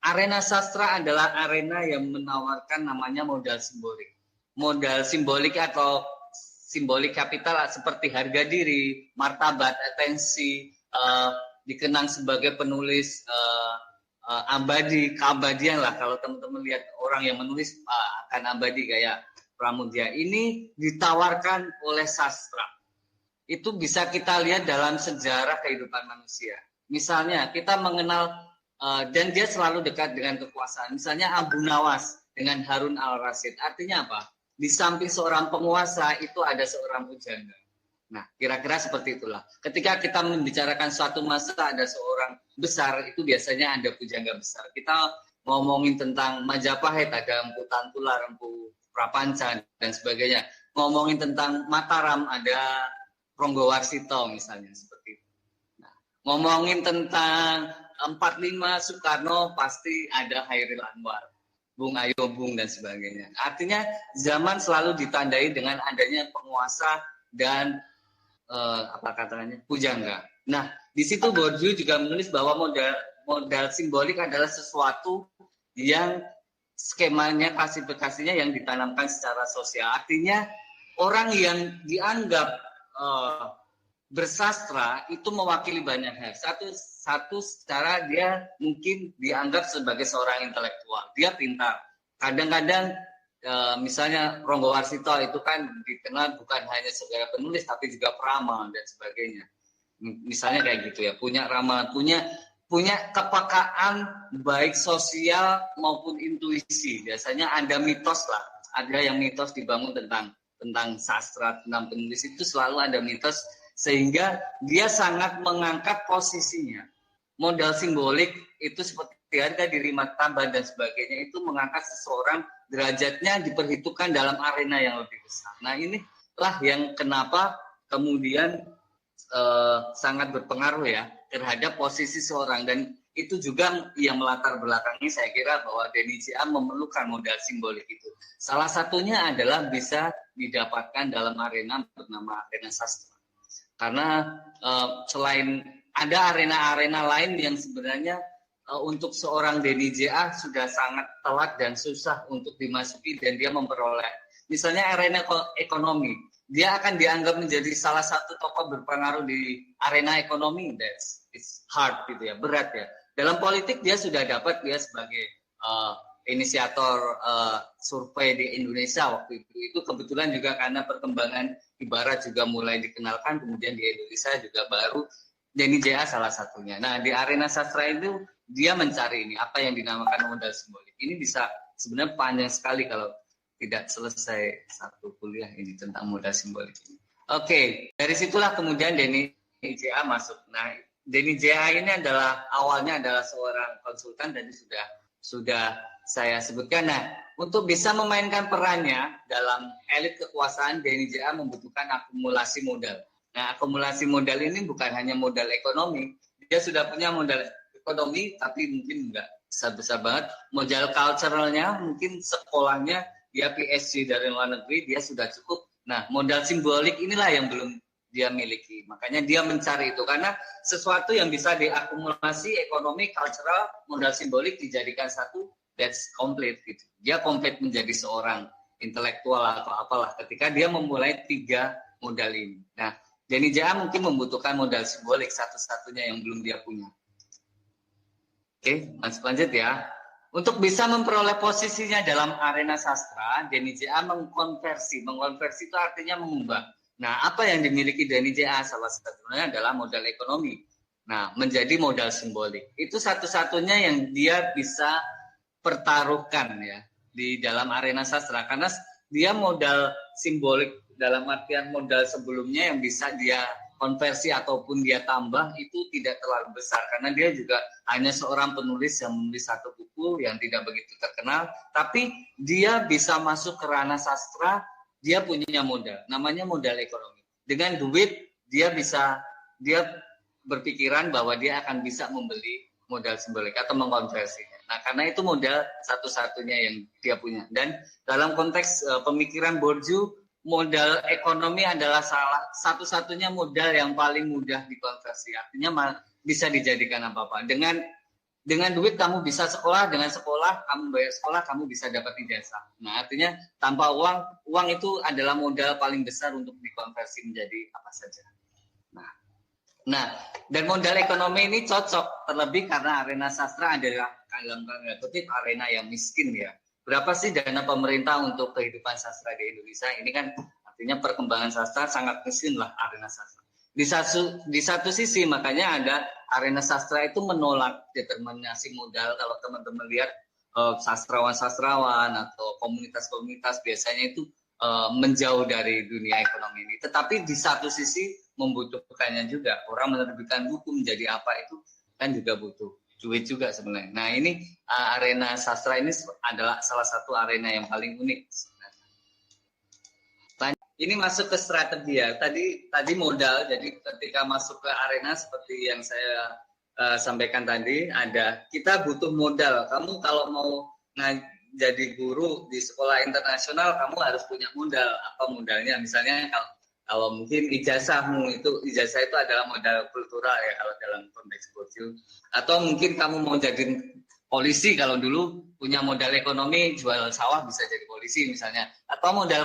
A: arena sastra adalah arena yang menawarkan namanya modal simbolik. Modal simbolik atau simbolik kapital seperti harga diri, martabat, atensi, dikenang sebagai penulis abadi, keabadian lah. Kalau teman-teman lihat orang yang menulis akan abadi kayak Pramudia, ini ditawarkan oleh sastra. Itu bisa kita lihat dalam sejarah kehidupan manusia. Misalnya kita mengenal dan dia selalu dekat dengan kekuasaan. Misalnya Abu Nawas dengan Harun al-Rasyid. Artinya apa? Di samping seorang penguasa itu ada seorang pujangga. Nah, kira-kira seperti itulah. Ketika kita membicarakan suatu masa ada seorang besar, itu biasanya ada pujangga besar. Kita ngomongin tentang Majapahit, ada Empu Tantula, Empu Prapanca, dan sebagainya. Ngomongin tentang Mataram, ada Ronggowarsito misalnya, seperti itu. Nah, ngomongin tentang 45 Soekarno, pasti ada Hairil Anwar, Bung Ayobung, dan sebagainya. Artinya zaman selalu ditandai dengan adanya penguasa dan pujangga. Nah, di situ Bourdieu juga menulis bahwa modal simbolik adalah sesuatu yang skemanya, klasifikasinya yang ditanamkan secara sosial. Artinya orang yang dianggap bersastra itu mewakili banyak hal. Satu secara dia mungkin dianggap sebagai seorang intelektual. Dia pintar. Kadang-kadang misalnya Ronggowarsito itu kan dikenal bukan hanya sebagai penulis tapi juga peramal dan sebagainya. Misalnya kayak gitu ya, punya ramalan, punya kepekaan baik sosial maupun intuisi. Biasanya ada mitos lah, ada yang mitos dibangun tentang sastra, tentang penulis itu selalu ada mitos sehingga dia sangat mengangkat posisinya. Modal simbolik itu seperti harga diri, martabat dan sebagainya itu mengangkat seseorang derajatnya diperhitungkan dalam arena yang lebih besar. Nah, inilah yang kenapa kemudian sangat berpengaruh ya terhadap posisi seorang, dan itu juga yang melatar belakangi saya kira bahwa Denny J.A. memerlukan modal simbolik itu. Salah satunya adalah bisa didapatkan dalam arena bernama arena sastra. Karena selain ada arena-arena lain yang sebenarnya untuk seorang Denny J.A. sudah sangat telat dan susah untuk dimasuki dan dia memperoleh. Misalnya arena ekonomi, dia akan dianggap menjadi salah satu tokoh berpengaruh di arena ekonomi. It's hard gitu ya, berat ya. Dalam politik dia sudah dapat, dia sebagai inisiator survei di Indonesia waktu itu kebetulan juga karena perkembangan ibarat juga mulai dikenalkan, kemudian di Indonesia juga baru Denny J.A. salah satunya. Nah, di arena sastra itu dia mencari ini apa yang dinamakan modal simbolik. Ini bisa sebenarnya panjang sekali kalau tidak selesai satu kuliah ini tentang modal simbolik ini. Oke, dari situlah kemudian Denny J.A. masuk. Nah, Denny J.A. ini awalnya adalah seorang konsultan, tadi sudah saya sebutkan. Nah, untuk bisa memainkan perannya dalam elit kekuasaan, Denny J.A. membutuhkan akumulasi modal. Nah, akumulasi modal ini bukan hanya modal ekonomi, dia sudah punya modal ekonomi, tapi mungkin enggak besar-besar banget. Modal culturalnya, mungkin sekolahnya, dia PhD dari luar negeri, dia sudah cukup. Nah, modal simbolik inilah yang belum dia miliki. Makanya dia mencari itu, karena sesuatu yang bisa diakumulasi ekonomi, cultural, modal simbolik dijadikan satu, that's complete gitu. Dia komplit menjadi seorang intelektual atau apalah ketika dia memulai 3 modal ini. Nah, Denny J.A. mungkin membutuhkan modal simbolik satu-satunya yang belum dia punya. Oke, lanjut ya. Untuk bisa memperoleh posisinya dalam arena sastra, Denny J.A. mengkonversi. Mengkonversi itu artinya mengubah. Nah, apa yang dimiliki Denny J.A. salah satunya adalah modal ekonomi. Nah, menjadi modal simbolik. Itu satu-satunya yang dia bisa pertaruhkan ya di dalam arena sastra. Karena dia modal simbolik dalam artian modal sebelumnya yang bisa dia konversi ataupun dia tambah itu tidak terlalu besar karena dia juga hanya seorang penulis yang menulis satu buku yang tidak begitu terkenal, tapi dia bisa masuk ke ranah sastra, dia punya modal, namanya modal ekonomi. Dengan duit dia berpikiran bahwa dia akan bisa membeli modal simbolik atau mengkonversinya. Nah, karena itu modal satu-satunya yang dia punya. Dan dalam konteks pemikiran Bourdieu, modal ekonomi adalah satu-satunya modal yang paling mudah dikonversi. Artinya bisa dijadikan apa-apa. Dengan duit kamu bisa sekolah, dengan sekolah kamu bayar sekolah, kamu bisa dapat ijazah. Nah, artinya tanpa uang itu adalah modal paling besar untuk dikonversi menjadi apa saja. Nah, dan modal ekonomi ini cocok terlebih karena arena sastra adalah dalam tanda kutip arena yang miskin ya. Berapa sih dana pemerintah untuk kehidupan sastra di Indonesia? Ini kan artinya perkembangan sastra sangat miskin lah arena sastra. Di satu sisi makanya ada arena sastra itu menolak determinasi modal. Kalau teman-teman lihat sastrawan-sastrawan atau komunitas-komunitas biasanya itu menjauh dari dunia ekonomi ini. Tetapi di satu sisi membutuhkannya juga. Orang menerbitkan buku menjadi apa itu kan juga butuh duit juga sebenarnya. Nah, ini arena sastra ini adalah salah satu arena yang paling unik sebenarnya. Ini masuk ke strategi ya. Tadi modal. Jadi ketika masuk ke arena seperti yang saya sampaikan tadi, kita butuh modal. Kamu kalau mau jadi guru di sekolah internasional, kamu harus punya modal. Apa modalnya? Misalnya kalau mungkin ijazah itu adalah modal kultural ya kalau dalam konteks Bourdieu. Atau mungkin kamu mau jadi polisi, kalau dulu punya modal ekonomi, jual sawah bisa jadi polisi misalnya. Atau modal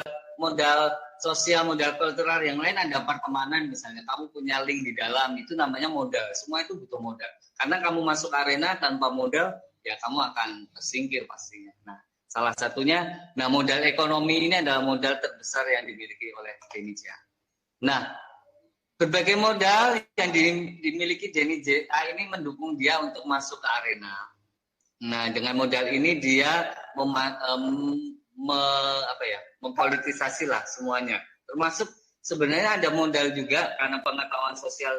A: sosial, modal kultural yang lain ada pertemanan misalnya. Kamu punya link di dalam, itu namanya modal. Semua itu butuh modal. Karena kamu masuk arena tanpa modal, ya kamu akan tersingkir pastinya. Nah, salah satunya, modal ekonomi ini adalah modal terbesar yang dimiliki oleh Denny J.A. Nah, berbagai modal yang dimiliki Denny J.A. ini mendukung dia untuk masuk ke arena. Nah, dengan modal ini dia mempolitisasi lah semuanya. Termasuk sebenarnya ada modal juga karena pengetahuan sosial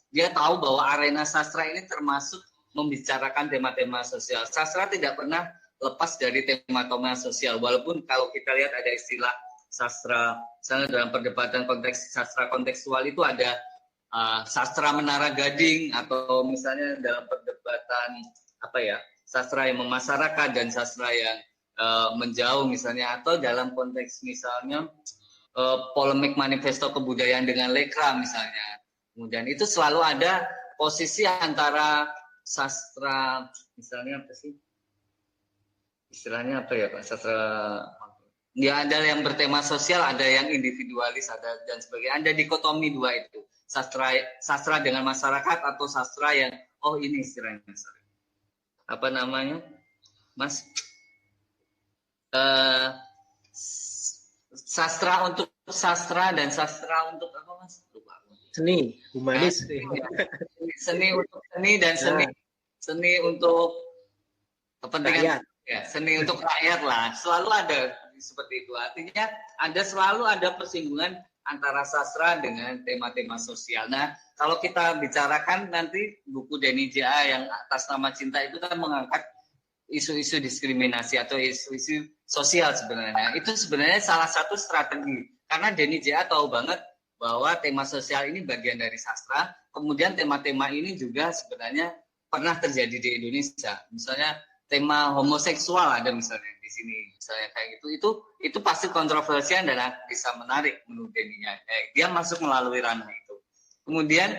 A: dia tahu bahwa arena sastra ini termasuk membicarakan tema-tema sosial. Sastra tidak pernah lepas dari tema-tema sosial. Walaupun kalau kita lihat ada istilah sastra, misalnya dalam perdebatan konteks sastra kontekstual itu ada sastra menara gading, atau misalnya dalam perdebatan sastra yang memasyarakat dan sastra yang menjauh misalnya, atau dalam konteks misalnya polemik manifesto kebudayaan dengan Lekra misalnya. Kemudian itu selalu ada posisi antara sastra misalnya apa sih? Istilahnya apa ya Pak? Sastra ya ada yang bertema sosial, ada yang individualis, ada dan sebagainya. Ada dikotomi dua itu. Sastra dengan masyarakat atau sastra yang ini istilahnya. Apa namanya? Mas, eh, sastra untuk sastra dan sastra untuk apa Mas? Lupa.
C: Seni, humanis.
A: Seni untuk seni dan seni untuk kepentingan
C: Rakyat.
A: ya, seni untuk rakyat lah. Selalu ada seperti itu. Artinya selalu ada persinggungan antara sastra dengan tema-tema sosial. Nah, kalau kita bicarakan nanti buku Denny J.A. yang Atas Nama Cinta itu kan mengangkat isu-isu diskriminasi atau isu-isu sosial sebenarnya. Itu sebenarnya salah satu strategi. Karena Denny J.A. tahu banget bahwa tema sosial ini bagian dari sastra. Kemudian tema-tema ini juga sebenarnya pernah terjadi di Indonesia. Misalnya tema homoseksual ada misalnya di sini, misalnya kayak gitu. Itu pasti kontroversial dan bisa menarik menurut Denny-nya. Dia masuk melalui ranah itu. Kemudian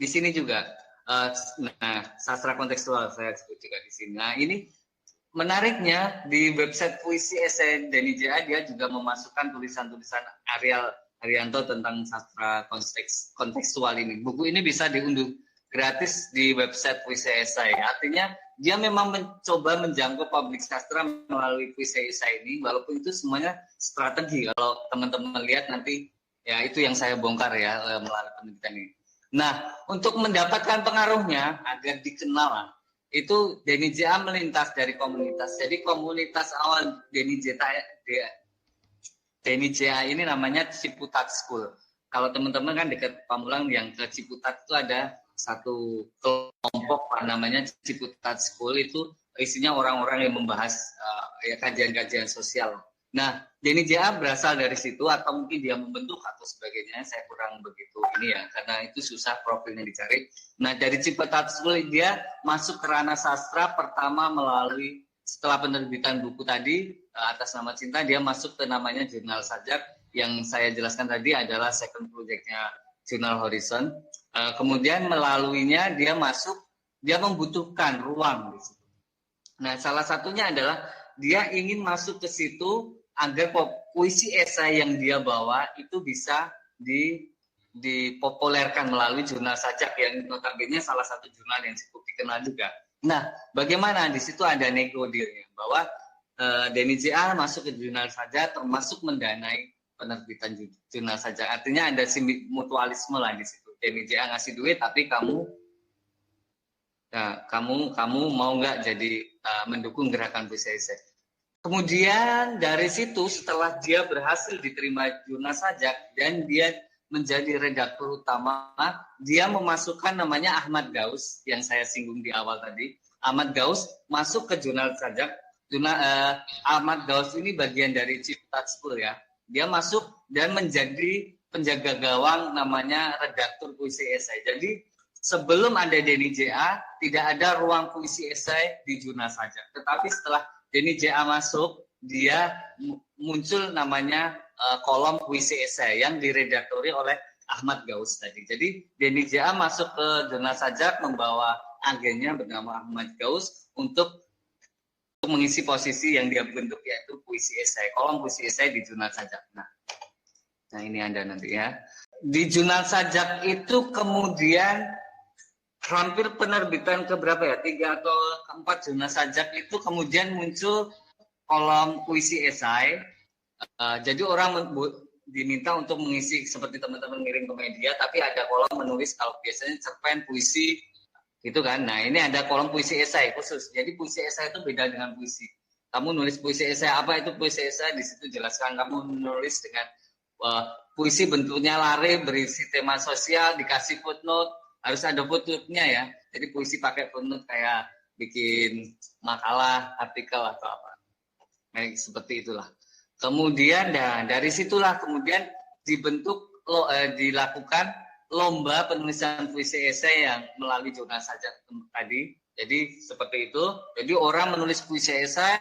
A: di sini juga sastra kontekstual saya sebut juga di sini. Nah, ini menariknya di website puisi esai Denny J.A. dia juga memasukkan tulisan-tulisan Arianto tentang sastra kontekstual ini. Buku ini bisa diunduh gratis di website puisi esai. Artinya dia memang mencoba menjangkau publik sastra melalui puisi esai ini, walaupun itu semuanya strategi. Kalau teman-teman lihat nanti, ya itu yang saya bongkar ya melalui penelitian ini. Nah, untuk mendapatkan pengaruhnya agar dikenal, itu Denny J.A. melintas dari komunitas. Jadi komunitas awal Denny J.A. ini namanya Ciputat School. Kalau teman-teman kan dekat Pamulang yang ke Ciputat itu ada satu kelompok namanya Ciputat School, itu isinya orang-orang yang membahas kajian-kajian sosial. Nah, Denny J.A. berasal dari situ atau mungkin dia membentuk atau sebagainya, saya kurang begitu ini ya, karena itu susah profilnya dicari. Nah, dari Ciputat School dia masuk ke ranah sastra pertama melalui setelah penerbitan buku tadi Atas Nama Cinta, dia masuk ke namanya Jurnal Sajak yang saya jelaskan tadi adalah second projectnya Jurnal Horizon. Kemudian melaluinya dia membutuhkan ruang di situ. Nah, salah satunya adalah dia ingin masuk ke situ agar puisi esai yang dia bawa itu bisa dipopulerkan melalui Jurnal Sajak yang notabene salah satu jurnal yang cukup dikenal juga. Nah, bagaimana di situ ada nego dealnya bahwa Denny J.A. masuk ke Jurnal Sajak termasuk mendanai penerbitan Jurnal Sajak. Artinya ada mutualisme lah di situ. Denny J.A. ngasih duit, tapi kamu mau nggak jadi mendukung gerakan puisi esai. Kemudian dari situ setelah dia berhasil diterima Jurnal Sajak dan dia menjadi redaktur utama, dia memasukkan namanya Ahmad Gaus yang saya singgung di awal tadi. Ahmad Gaus masuk ke Jurnal Sajak. Ahmad Gaus ini bagian dari Ciputat School ya. Dia masuk dan menjadi penjaga gawang namanya redaktur puisi esai. Jadi sebelum ada Denny J.A. tidak ada ruang puisi esai di Jurnal Sajak. Tetapi setelah Denny J.A. masuk, dia muncul namanya kolom puisi esai yang diredaktori oleh Ahmad Gaus tadi. Jadi Denny J.A. masuk ke Jurnal Sajak membawa agennya bernama Ahmad Gaus untuk mengisi posisi yang dia bentuk, yaitu puisi esai, kolom puisi esai di Jurnal Sajak. Nah ini Anda nanti ya. Di Jurnal Sajak itu kemudian hampir penerbitan keberapa ya? 3 atau 4 Jurnal Sajak itu kemudian muncul kolom puisi esai. Jadi orang diminta untuk mengisi seperti teman-teman ngirim ke media, tapi ada kolom menulis kalau biasanya cerpen, puisi, gitu kan. Nah ini ada kolom puisi esai khusus. Jadi puisi esai itu beda dengan puisi. Kamu nulis puisi esai apa itu puisi esai, di situ jelaskan. Kamu nulis dengan puisi bentuknya lare, berisi tema sosial, dikasih footnote, harus ada footnote-nya ya. Jadi puisi pakai footnote kayak bikin makalah, artikel atau apa. Nah, seperti itulah. Kemudian dari situlah kemudian dilakukan lomba penulisan puisi esai yang melalui Jurnal Sajak tadi. Jadi seperti itu. Jadi orang menulis puisi esai,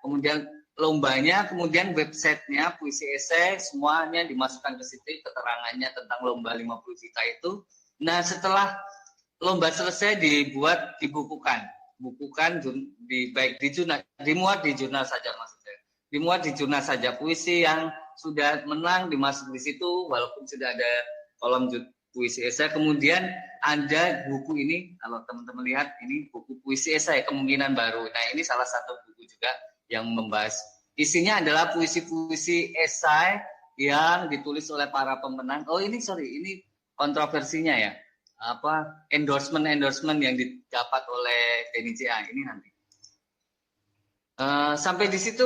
A: kemudian lombanya, kemudian websitenya puisi esai, semuanya dimasukkan ke situ keterangannya tentang lomba 50 juta itu. Nah setelah lomba selesai dibukukan dimuat di Jurnal Sajak maksudnya. Dimuat di Jurnal Sajak, puisi yang sudah menang dimasuk di situ walaupun sudah ada kolom puisi esai. Kemudian ada buku ini, kalau teman-teman lihat ini buku puisi esai kemungkinan baru. Nah ini salah satu buku juga yang membahas. Isinya adalah puisi-puisi esai yang ditulis oleh para pemenang. Oh ini kontroversinya ya. Endorsement yang didapat oleh Denny J.A. ini nanti. Sampai di situ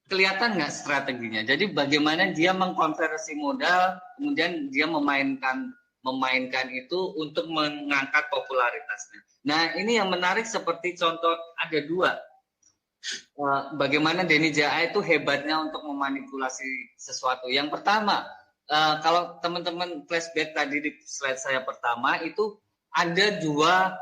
A: kelihatan nggak strateginya? Jadi bagaimana dia mengkonversi modal, kemudian dia memainkan itu untuk mengangkat popularitasnya. Nah ini yang menarik seperti contoh ada dua. Bagaimana Denny J.A. itu hebatnya untuk memanipulasi sesuatu. Yang pertama, kalau teman-teman flashback tadi di slide saya pertama itu ada dua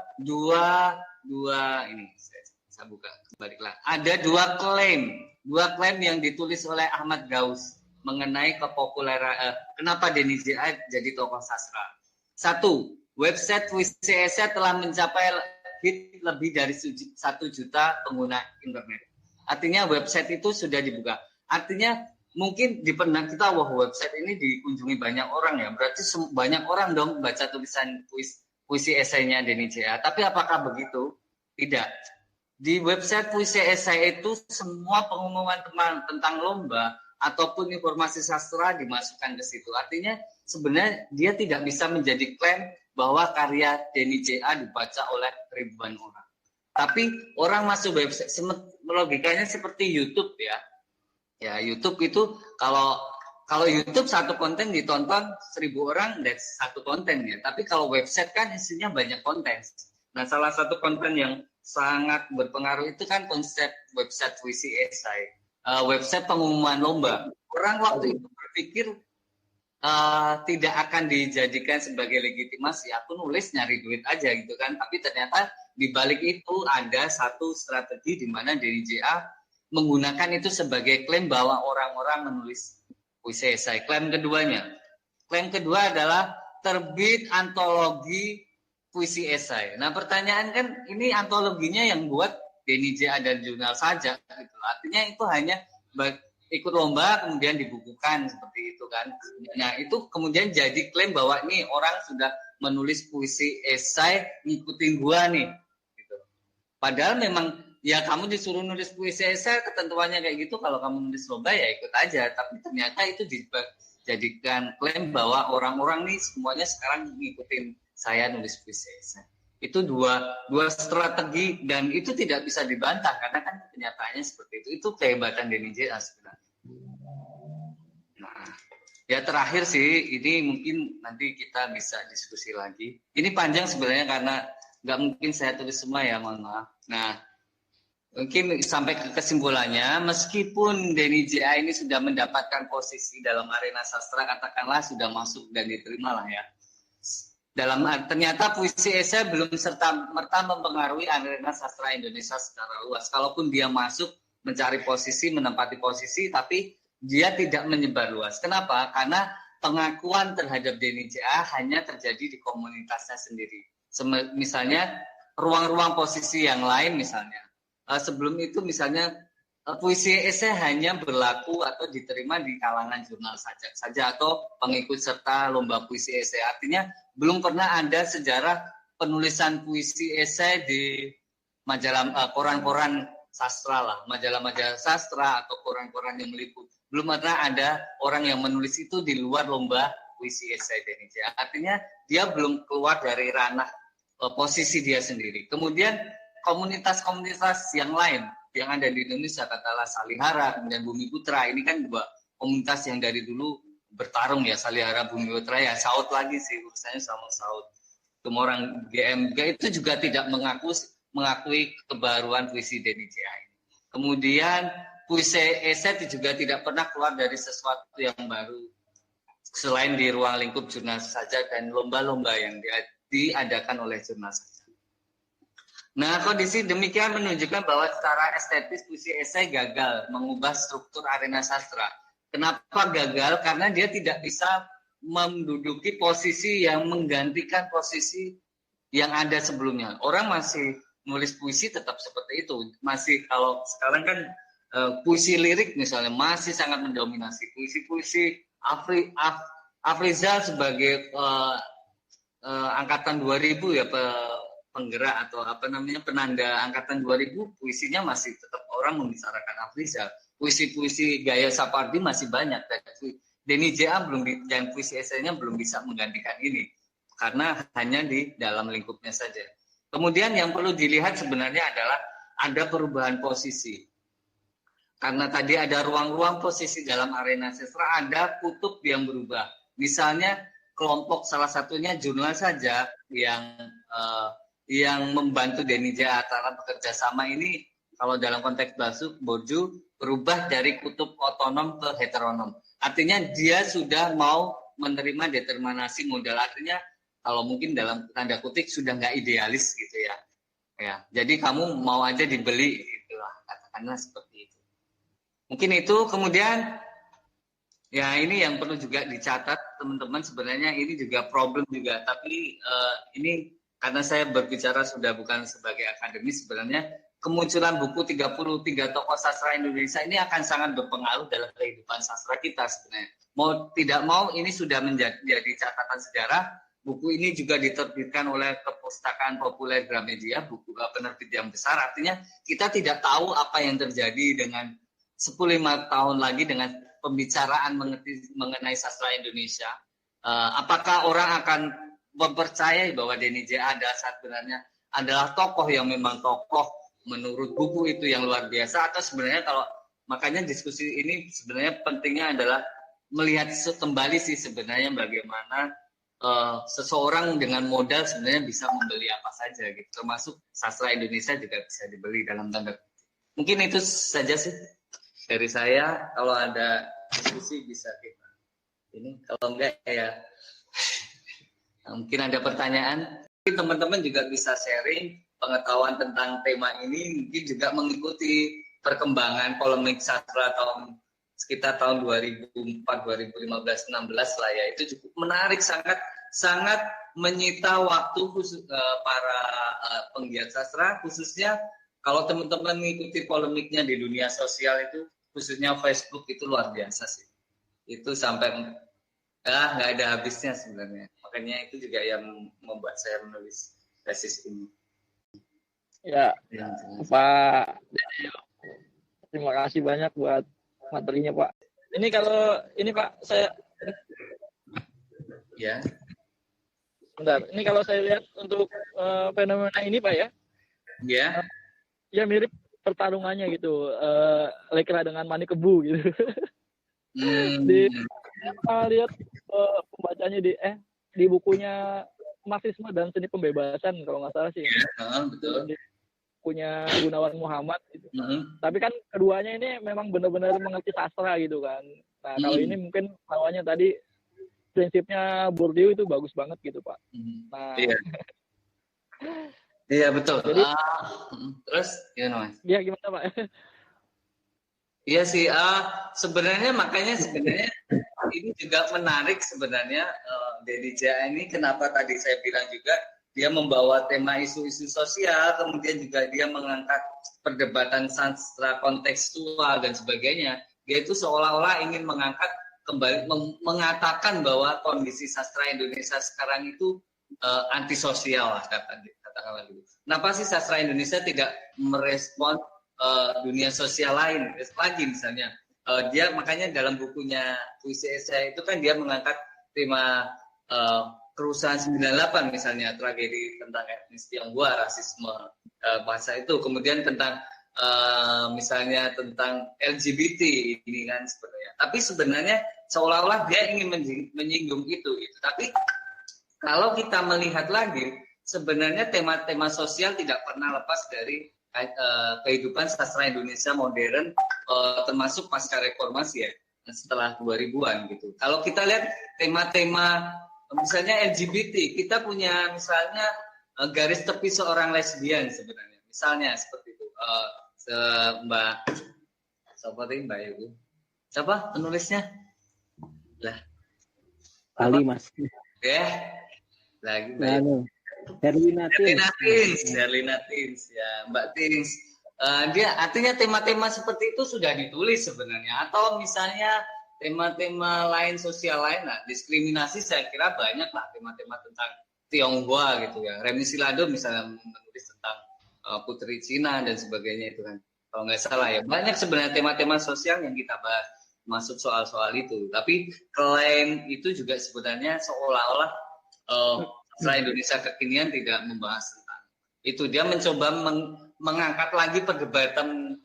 A: ini saya buka baliklah. Ada dua klaim yang ditulis oleh Ahmad Gaus mengenai kepopuleran kenapa Denny J.A. jadi tokoh sastra. Satu, website puisi esai telah mencapai hit lebih dari 1 juta pengguna internet. Artinya website itu sudah dibuka. Artinya mungkin di benak kita, wah website ini dikunjungi banyak orang ya. Berarti banyak orang dong baca tulisan puisi esainya Denny J.A. Tapi apakah begitu? Tidak. Di website puisi esai itu semua pengumuman tentang lomba ataupun informasi sastra dimasukkan ke situ. Artinya sebenarnya dia tidak bisa menjadi klaim bahwa karya Denny J.A. dibaca oleh ribuan orang. Tapi orang masuk website, logikanya seperti YouTube ya. Ya YouTube itu kalau YouTube satu konten ditonton 1.000 orang, that's satu konten ya. Tapi kalau website kan isinya banyak konten. Nah salah satu konten yang sangat berpengaruh itu kan konsep website puisi esai, website pengumuman lomba. Orang waktu itu berpikir tidak akan dijadikan sebagai legitimasi. Aku nulis nyari duit aja gitu kan. Tapi ternyata di balik itu ada satu strategi di mana Denny J.A. menggunakan itu sebagai klaim bahwa orang-orang menulis puisi esai. Klaim kedua adalah terbit antologi puisi esai. Nah pertanyaan kan ini antologinya yang buat Denny J.A. dan jurnal saja gitu. Artinya itu hanya ikut lomba kemudian dibukukan seperti itu kan. Nah itu kemudian jadi klaim bahwa ini orang sudah menulis puisi esai ngikutin gua nih gitu. Padahal memang ya kamu disuruh nulis puisi esai ketentuannya kayak gitu, kalau kamu nulis lomba ya ikut aja. Tapi ternyata itu dijadikan klaim bahwa orang-orang nih semuanya sekarang ngikutin saya nulis puisi esai. Itu dua strategi dan itu tidak bisa dibantah karena kan kenyataannya seperti itu. Itu kehebatan Denny J.A. sebenarnya. Nah, ya terakhir sih ini mungkin nanti kita bisa diskusi lagi. Ini panjang sebenarnya karena nggak mungkin saya tulis semua ya, mohon maaf. Nah, mungkin sampai ke kesimpulannya, meskipun Denny J.A. ini sudah mendapatkan posisi dalam arena sastra, katakanlah sudah masuk dan diterima lah ya. Ternyata puisi esai belum serta-merta mempengaruhi arena sastra Indonesia secara luas. Kalaupun dia masuk mencari posisi, menempati posisi, tapi dia tidak menyebar luas. Kenapa? Karena pengakuan terhadap Denny J.A. hanya terjadi di komunitasnya sendiri. Misalnya ruang-ruang posisi yang lain misalnya. Sebelum itu misalnya puisi esai hanya berlaku atau diterima di kalangan jurnal saja atau pengikut serta lomba puisi esai. Artinya belum pernah ada sejarah penulisan puisi esai di majalah koran-koran sastra lah, majalah-majalah sastra atau koran-koran yang meliput. Belum pernah ada orang yang menulis itu di luar lomba puisi esai Denny J.A. Artinya dia belum keluar dari ranah posisi dia sendiri. Kemudian komunitas-komunitas yang lain yang ada di Indonesia, katakanlah Salihara, kemudian Bumi Putra, ini kan dua komunitas yang dari dulu bertarung ya, Salihara, Bumi Putra ya, Saud lagi sih, urusannya sama Saud. Semua orang GMG itu juga tidak mengakui kebaruan puisi Denny J.A. ini. Kemudian puisi esai juga tidak pernah keluar dari sesuatu yang baru, selain di ruang lingkup jurnal saja dan lomba-lomba yang diadakan oleh jurnal saja. Nah, kondisi demikian menunjukkan bahwa secara estetis puisi esai gagal mengubah struktur arena sastra. Kenapa gagal? Karena dia tidak bisa menduduki posisi yang menggantikan posisi yang ada sebelumnya. Orang masih nulis puisi tetap seperti itu. Masih kalau sekarang kan puisi lirik misalnya masih sangat mendominasi. Puisi-puisi Afrizal sebagai angkatan 2000 ya penggerak atau apa namanya penanda angkatan 2000, puisinya masih tetap orang membicarakan Afrizal. Puisi-puisi gaya Sapardi masih banyak. Denny J.A. dan puisi esainya belum bisa menggantikan ini. Karena hanya di dalam lingkupnya saja. Kemudian yang perlu dilihat sebenarnya adalah ada perubahan posisi. Karena tadi ada ruang-ruang posisi dalam arena sastra, ada kutub yang berubah. Misalnya kelompok salah satunya jurnal saja yang membantu Denny J.A. dalam bekerja sama ini, kalau dalam konteks Borju berubah dari kutub otonom ke heteronom. Artinya dia sudah mau menerima determinasi modal. Artinya kalau mungkin dalam tanda kutip sudah nggak idealis gitu ya. Jadi kamu mau aja dibeli, itulah katakanlah seperti itu. Mungkin itu. Kemudian ya ini yang perlu juga dicatat teman-teman, sebenarnya ini juga problem juga. Tapi ini karena saya berbicara sudah bukan sebagai akademis, sebenarnya kemunculan buku 33 tokoh sastra Indonesia ini akan sangat berpengaruh dalam kehidupan sastra kita sebenarnya. Mau tidak mau ini sudah menjadi catatan sejarah. Buku ini juga diterbitkan oleh Perpustakaan Populer Gramedia, buku penerbit yang besar. Artinya kita tidak tahu apa yang terjadi dengan 15 tahun lagi dengan pembicaraan mengenai sastra Indonesia. Apakah orang akan mempercayai bahwa Denny J.A. sebenarnya adalah tokoh yang memang tokoh menurut buku itu yang luar biasa, atau sebenarnya kalau makanya diskusi ini sebenarnya pentingnya adalah melihat kembali sih sebenarnya bagaimana seseorang dengan modal sebenarnya bisa membeli apa saja gitu, termasuk sastra Indonesia juga bisa dibeli dalam tanda kutip. Mungkin itu saja sih dari saya. Kalau ada diskusi bisa kita ini, kalau enggak ya mungkin ada pertanyaan. Teman-teman juga bisa sharing pengetahuan tentang tema ini, mungkin juga mengikuti perkembangan polemik sastra sekitar tahun 2004, 2015, 16 lah ya. Itu cukup menarik, sangat menyita waktu khusus para penggiat sastra, khususnya kalau teman-teman mengikuti polemiknya di dunia sosial itu, khususnya Facebook itu luar biasa sih. Itu sampai nggak ada habisnya sebenarnya. Makanya itu juga yang membuat saya menulis tesis ini.
B: Ya, Pak, terima kasih banyak buat materinya, Pak. Ini kalau ini Pak, saya
A: ya.
B: Bentar, ini kalau saya lihat untuk fenomena ini Pak ya.
A: Ya.
B: Ya mirip pertarungannya gitu, Lekra dengan Mani Kebu gitu. Lihat pembacanya di bukunya Marxisme dan Seni Pembebasan kalau nggak salah sih.
A: Ya, betul.
B: Punya Gunawan Muhammad gitu. Tapi kan keduanya ini memang benar-benar mengerti sastra gitu kan. Nah, kalau ini mungkin lawannya tadi prinsipnya Bourdieu itu bagus banget gitu, Pak. Nah,
A: iya. Iya, betul.
B: Jadi,
A: terus gimana, Mas?
B: Iya, gimana, Pak?
A: Iya sih, sebenarnya ini juga menarik sebenarnya. Denny J.A. ini kenapa tadi saya bilang juga dia membawa tema isu-isu sosial, kemudian juga dia mengangkat perdebatan sastra kontekstual dan sebagainya. Dia itu seolah-olah ingin mengangkat kembali, mengatakan bahwa kondisi sastra Indonesia sekarang itu antisosial lah, katakanlah gitu. Kenapa sih sastra Indonesia tidak merespon dunia sosial lain lagi misalnya? Dia makanya dalam bukunya puisi esai itu kan dia mengangkat tema kerusuhan 98 misalnya, tragedi tentang etnis Tionghoa, rasisme bahasa itu, kemudian tentang misalnya tentang LGBT ini kan sebenarnya. Tapi sebenarnya seolah-olah dia ingin menyinggung itu. Tapi kalau kita melihat lagi, sebenarnya tema-tema sosial tidak pernah lepas dari kehidupan sastra Indonesia modern, termasuk pasca reformasi ya, setelah 2000-an gitu. Kalau kita lihat tema-tema misalnya LGBT, kita punya misalnya garis tepi seorang lesbian sebenarnya, misalnya seperti itu. Mbak Ibu, siapa penulisnya? Lah,
C: kali Mas.
A: Ya, lagi Mbak.
C: Herlina
A: Tins, ya Mbak Tins. Dia artinya tema-tema seperti itu sudah ditulis sebenarnya, atau misalnya tema-tema lain sosial lain. Nah, diskriminasi saya kira banyak lah tema-tema tentang Tionghoa gitu ya. Remi Silado misalnya menulis tentang Putri Cina dan sebagainya itu kan. kalau nggak salah ya. Banyak sebenarnya tema-tema sosial yang kita bahas masuk soal-soal itu. Tapi klaim itu juga sebenarnya seolah-olah sastra Indonesia kekinian tidak membahas tentang itu. Dia mencoba mengangkat lagi perdebatan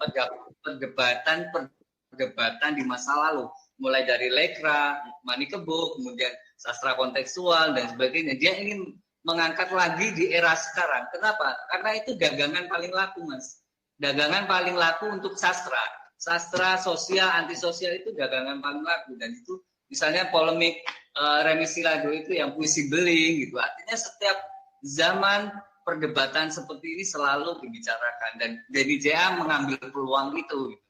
A: di masa lalu, mulai dari Lekra, Manikebo, kemudian sastra kontekstual dan sebagainya. Dia ingin mengangkat lagi di era sekarang. Kenapa? Karena itu dagangan paling laku, Mas. Dagangan paling laku untuk sastra. Sastra sosial, antisosial itu dagangan paling laku. Dan itu misalnya polemik Remi Silado itu yang puisi beling gitu. Artinya setiap zaman perdebatan seperti ini selalu dibicarakan. Dan Denny J.A. mengambil peluang itu gitu,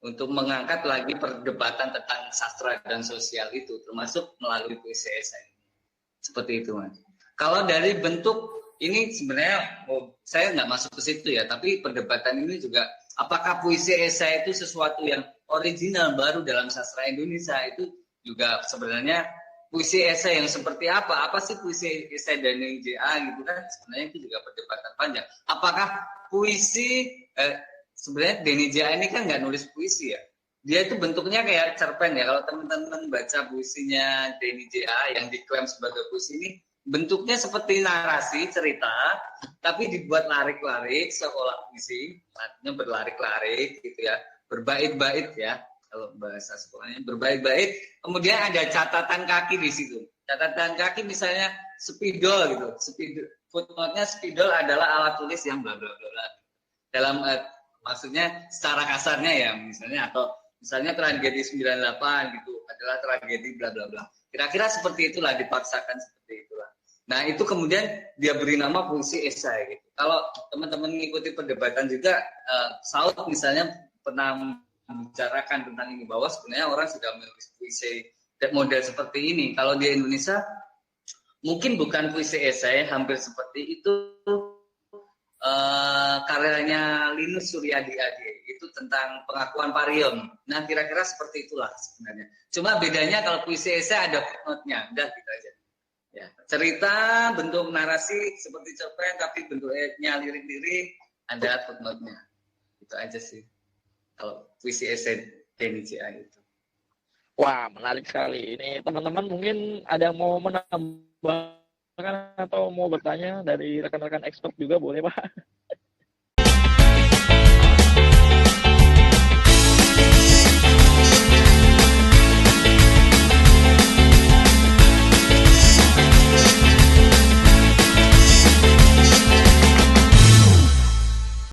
A: untuk mengangkat lagi perdebatan tentang sastra dan sosial itu, termasuk melalui puisi esai. Seperti itu, Mas. Kalau dari bentuk ini sebenarnya saya nggak masuk ke situ ya, tapi perdebatan ini juga apakah puisi esai itu sesuatu yang original baru dalam sastra Indonesia, itu juga sebenarnya puisi esai yang seperti apa? Apa sih puisi esai Denny J.A. gitu kan? Sebenarnya itu juga perdebatan panjang. Apakah puisi sebenarnya Denny J.A. ini kan nggak nulis puisi ya? Dia itu bentuknya kayak cerpen ya. Kalau teman-teman baca puisinya Denny J.A. yang diklaim sebagai puisi ini, bentuknya seperti narasi cerita, tapi dibuat larik-larik seolah puisi, artinya berlarik-larik gitu ya, berbait-bait ya, kalau bahasa sekolahnya berbait-bait. Kemudian ada catatan kaki di situ. Catatan kaki misalnya spidol gitu. Footnote-nya spidol adalah alat tulis yang bla bla bla. Dalam maksudnya secara kasarnya ya, misalnya tragedi 98 gitu adalah tragedi bla bla bla. Kira-kira seperti itulah, dipaksakan seperti itulah. Nah, itu kemudian dia beri nama puisi esai gitu. Kalau teman-teman mengikuti perdebatan juga, Saud misalnya pernah membicarakan tentang ini, bahwa sebenarnya orang sudah menulis puisi model seperti ini. Kalau di Indonesia mungkin bukan puisi esai, hampir seperti itu. Karyanya Linus Suryadi AD itu tentang pengakuan Parium. Nah, kira-kira seperti itulah sebenarnya. Cuma bedanya kalau puisi esai ada footnote-nya, udah gitu aja. Ya, cerita bentuk narasi seperti cerpen, tapi bentuknya lirik-lirik, ada footnote-nya. Itu aja sih. Kalau puisi esai Denny J.A. itu.
B: Wah, menarik sekali. Ini teman-teman mungkin ada yang mau menambah atau mau bertanya dari rekan-rekan expert juga boleh, Pak.